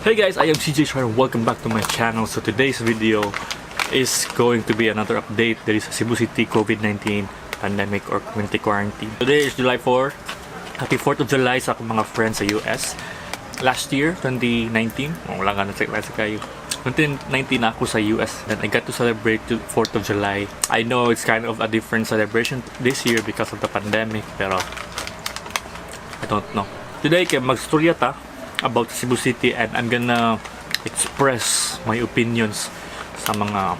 Hey guys, I am CJ welcome back to my channel. So today's video is going to be another update. There is a Cebu City COVID-19 pandemic or community quarantine. Today is July 4. Happy 4th of July sa akong mga friends sa US. Last year, 2019, wala nga nasa kayo. 2019 ako sa US and I got to celebrate the 4th of July. I know it's kind of a different celebration this year because of the pandemic, pero I don't know. Today, kaya magstorya ta about Cebu City and I'm gonna express my opinions sa mga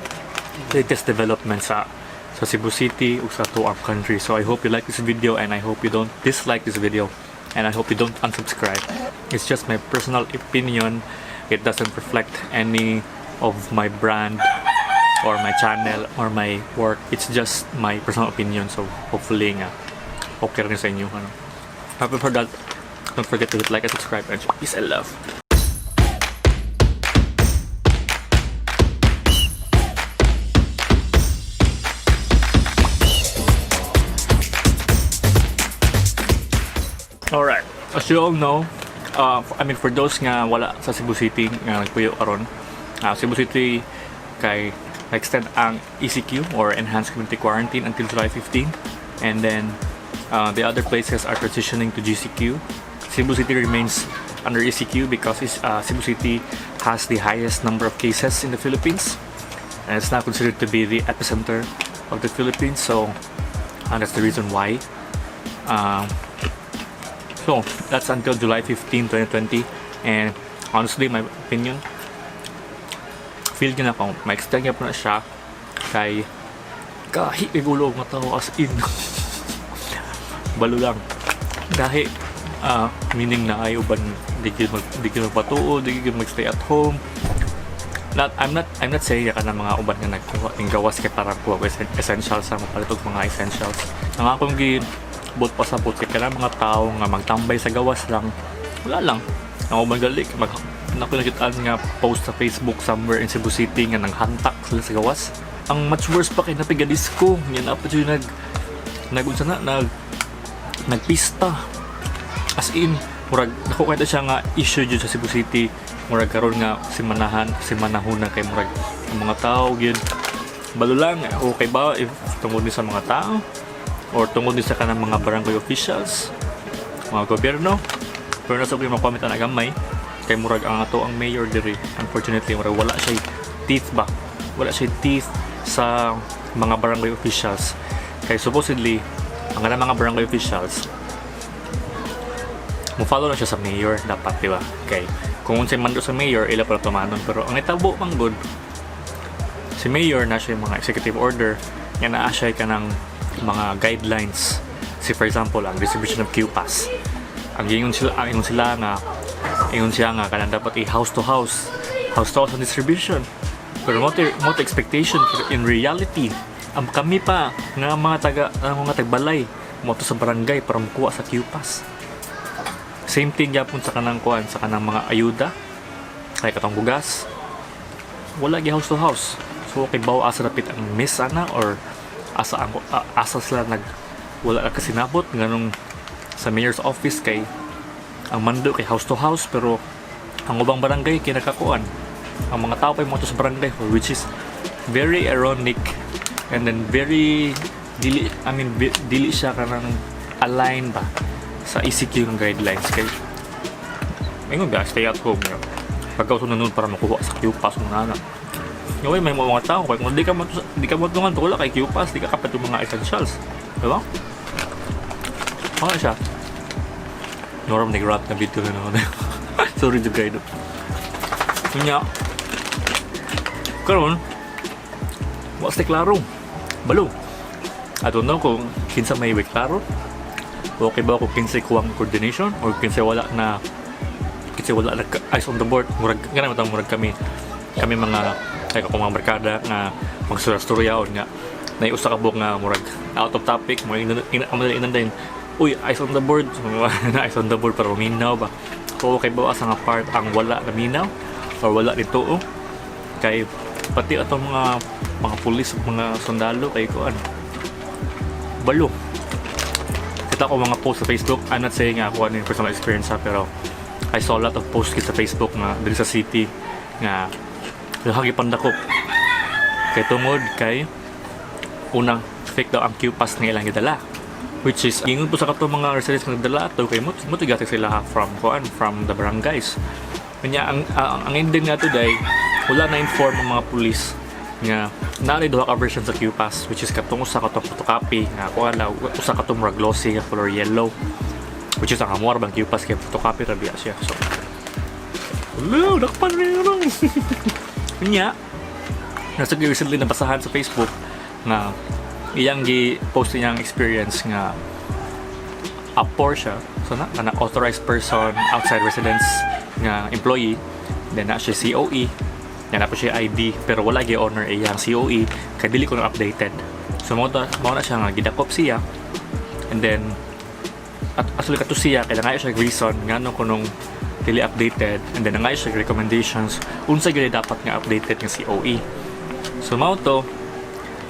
latest developments sa Cebu City o sa to our country. So I hope you like this video and I hope you don't dislike this video and I hope you don't unsubscribe. It's just my personal opinion. It doesn't reflect any of my brand or my channel or my work. It's just my personal opinion. So hopefully nga okay rin sa inyo. But before that, don't forget to hit like and subscribe and peace and love. Alright, as you all know, I mean for those nga wala sa Cebu City nga nagpuyo karon, Cebu City kay extend ang ECQ or Enhanced Community Quarantine until July 15, and then the other places are transitioning to GCQ. Cebu City remains under ECQ because Cebu City has the highest number of cases in the Philippines and it's now considered to be the epicenter of the Philippines, so that's the reason why. So that's until July 15, 2020, and honestly, my opinion, feel ko na kung ma-extend niya po na siya kay kahit igulog mataw as in balo lang dahil meaning na ayaw ban di ka magpatuo, di ka magstay at home. I'm not saying ka na mga uban nga naggawas kay para kuha ko essentials sa mapalitog mga essentials. Ang akong gibot pasabot kay kana mga tao nga magtambay sa gawas lang, wala lang. Ang uban galik nakikitaan nga post sa Facebook somewhere in Cebu City nga nanghantak sila sa gawas. Ang much worse pa kay napigadisco yan apat yung nagunsa na nagpista. As in, murag nako kaya siya nga issue dyan sa Cebu City. Murag karon nga manahon na kay murag ang mga tao gyud balo lang okay ba if tungod ni sa mga tao or tungod ni sa kanang mga barangay officials, mga gobyerno. Pero nasa ko comment na gamay kay murag ang ato ang mayor diri, unfortunately murag wala siya teeth sa mga barangay officials. Kay supposedly ang mga barangay officials mo follow na siya sa mayor dapat, di ba? Okay. Kung unsay mando sa mayor, ila pala tumanon, pero ang itabo pang good si mayor na siya yung mga executive order nga naa siya kanang mga guidelines. Si for example, ang distribution of Q-Pass. Ang ingon sila nga kanang dapat house to house ang distribution. Pero mo expectation in reality, ang kami pa nga mga tagbalay mo to sa barangay para makuha sa Q-Pass. Same thing yapon sa kanang mga ayuda kay katong bugas, wala gi house to house. So kay baw asa napit ang miss ana or asa sila wala ka sinabot nganong sa mayor's office kay ang mando kay house to house, pero ang ubang barangay kay nakakuan ang mga tao pa mo to sa barangay, which is very ironic and then very dili siya kanang align ba sa ECQ ng guidelines. Kay ngayon ba stay at home yun pagkauso na nun para makuha sa Q-Pass mo na ngayon may mga tao kaya kung di ka matungan to wala kay Q-Pass, di ka kapat yung mga essentials, diba? Okay siya norm nag-rap na video na naman sorry to guide kunya karon what's the klaro balo I don't know kung kinsa may klaro. Okay ba kung kinsay kuwang coordination or kinsay wala na eyes on the board. Murag kami mga kaya kung mga barkada nga magstorya-storyaon nga naiusa ka buok nga murag out of topic mo inandayin uy eyes on the board na eyes on the board para minaw ba. So okay ba asa nga part ang wala na minaw or wala dito kay pati atong mga pulis ug mga sundalo kay kuan balo. Kita ko mga post sa Facebook. I'm not saying ako ano yung personal experience pero I saw a lot of posts sa Facebook nga diri sa city nga lahagi pandakop kay tungod kay unang fake daw ang Q-pass nga ilang gidala, which is ingon po sa katong mga residents nga nagdala ato kay motigatik sila from the barangays. Kanya ang ending nga today wala na inform ang mga pulis nga naanay duha ka version sa Q-pass, which is katong usa katong photocopy nga kuala usa katong murag glossy nga color yellow, which is ang amor bang Q-pass kay photocopy ra biya siya. So hello, nakpan rin lang. Kanya nasa recently nabasahan sa Facebook na iyang gi-post niyang experience nga a Porsche, so na authorized person outside residence nga employee, then na siya COE, yan na po siya ID, pero wala gi-honor iyang COE kay dili ko na updated. So mo na siya nga gidakop siya, and then at asuli kato siya kailangan siya reason ngano kunong dili updated, and then nga siya recommendations unsa gyud dapat nga updated nga COE. So mao to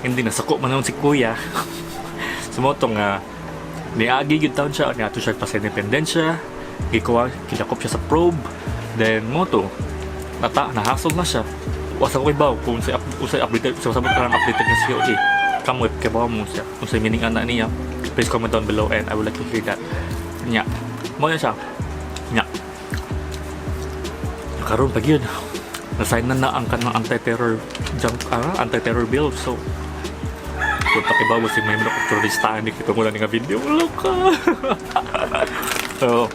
hindi nasako man si kuya. So mo to nga niagi gyud taon siya nga to siya pa sa independensya, gikuha kidakop siya sa probe, then mo to nahasol na siya. Wasa ko ibaw kung usay updated sa sabot karang updated nga COE. Come with kabaw mo siya kung sa meaning ana niya. Please comment down below and I would like to hear that. Nya mo na siya nya karon pag yun na-sign na ang kanang anti-terror bill. So kung takibaw si may mga terorista ni kita mo na nga video wala ka. So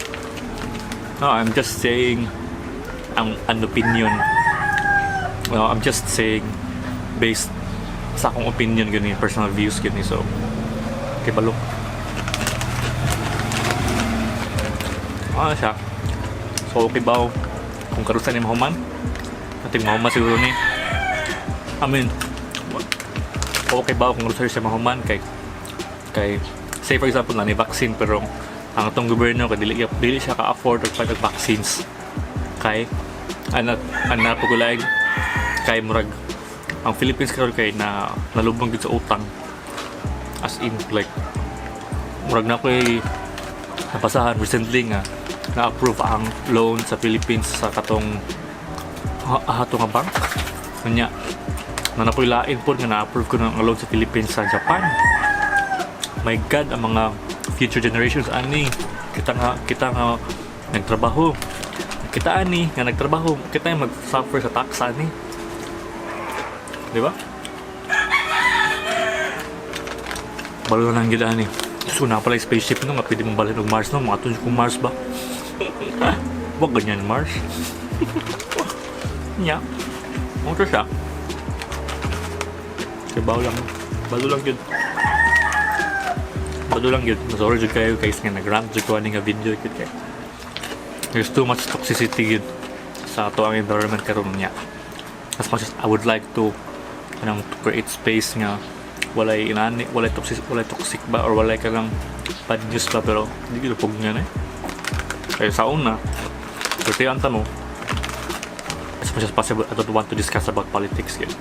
no, I'm just saying an opinion. Well, I'm just saying based sa akong opinion gani, personal views gani. So kibalo siya. So okay ba kung karusan ni mahuman ating mahuman siguro ni I mean okay ba kung karusan siya mahuman kay say for example na ni vaccine, pero ang atong gobyerno kay dili siya ka-afford og pag vaccines kay anak pagulay kay murag ang Philippines karon kay nalubong gid sa utang, as in like murag na ko'y napasahan recently nga na-approve ang loan sa Philippines sa katong nga bank. Kanya na nakoy lain po nga na-approve ko ng loan sa Philippines sa Japan. My God, ang mga future generations ani kita nga nagtrabaho, kita yung mag-suffer sa tax ani, di ba? Balo na lang gila ani. So na pala spaceship no nga pwede mong balhin og Mars no, mga tunyo kung Mars ba? Wag ganyan Mars. Nya. Mo to siya. Balo lang yun. Sorry jud kayo guys nga nag-rant jud ko ani nga video jud kay. There's too much toxicity yun sa ato ang environment karon niya. As much as I would like to create space nga walay toxic ba or walay ka lang bad news ba, pero hindi ko pug nga kaya sa una kasi ang tanong as much as possible I don't want to discuss about politics yet.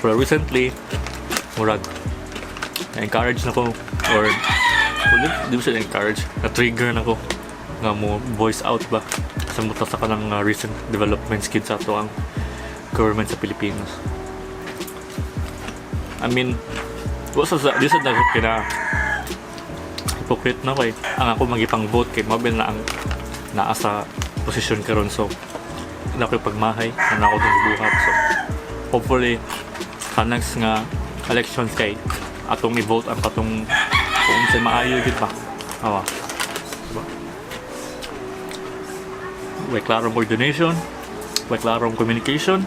Pero recently murag na-encourage na ko or di ba siya encourage na-trigger na ko nga mo voice out ba sa mutas sa kanang recent developments kid sa ato ang government sa Pilipinas. I mean, this is na kina hypocrite na kay ang ako magipang vote kay mabil na ang naa sa posisyon karon, so na ko pagmahay na ako dong buhat. So hopefully next nga elections kay atong i-vote ang katong kung sa maayo gid ba. Diba? Way klarong coordination, way klarong communication,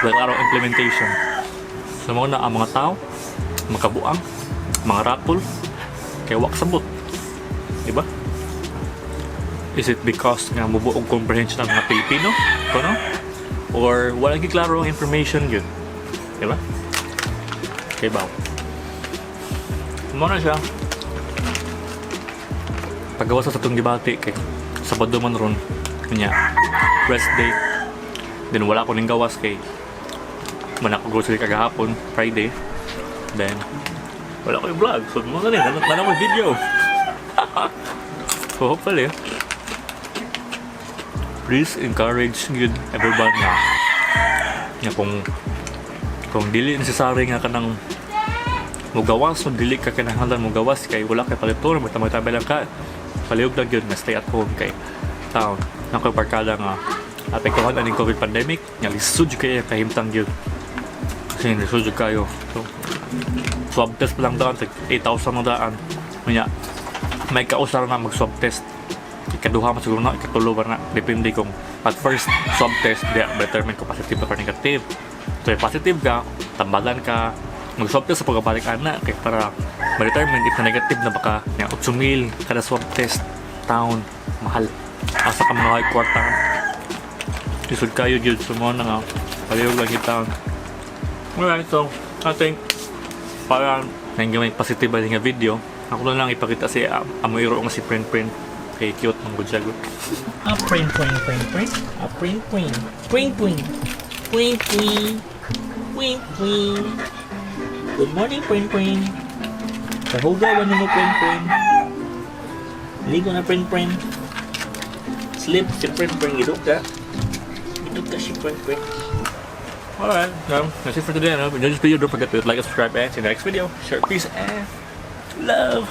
way klarong implementation. So mga na ang mga tao makabuang, mga ratol kay wak sabot, diba? Is it because nga mubuog comprehension ng mga Pilipino kono or wala gi klaro ang information yun, diba? Kay baw mo na siya paggawa sa atong debate kay Sabado man ron kanya rest day, then wala ko ning gawas kay man ako grocery kagahapon Friday, then wala ko yung vlog, so mo na rin, wala ko yung video. So hopefully please encourage yun everyone nga kung dili necessary nga kanang mugawas o dili ka kinahanglan mugawas kay wala kay paliton magtamay-tamay lang ka palihog lang yun nga stay at home kay taon nakoy barkada nga apektuhan aning COVID pandemic nga lisod kay kahimtang yun kasi lisod kayo so swab test pa lang daan 8,000 na daan kanya may kausar na mag swab test ikaduha mo siguro na ikatulo ba na depende kung at first swab test determine kung positive or negative. So if positive ka, tambalan ka, mag-swab test sa pagbabalik ana kay para ma-determine if na negative na baka nga 8,000 kada swab test taon mahal. Asa ka mga kwarta. Isod kayo gyud sa mo na nga palihog lang yung taon. Alright, so I think para nang positive ba nga video, ako na lang ipakita si amoyro nga si Print kay cute ng gudyago. Print. Good morning, Print. Kahugawan mo, Print. Ligo na, Print. Sleep si Print. Idog ka si Print. Alright, that's it for today. If you enjoyed this video, don't forget to like and subscribe and see you in the next video. Share, peace, and love.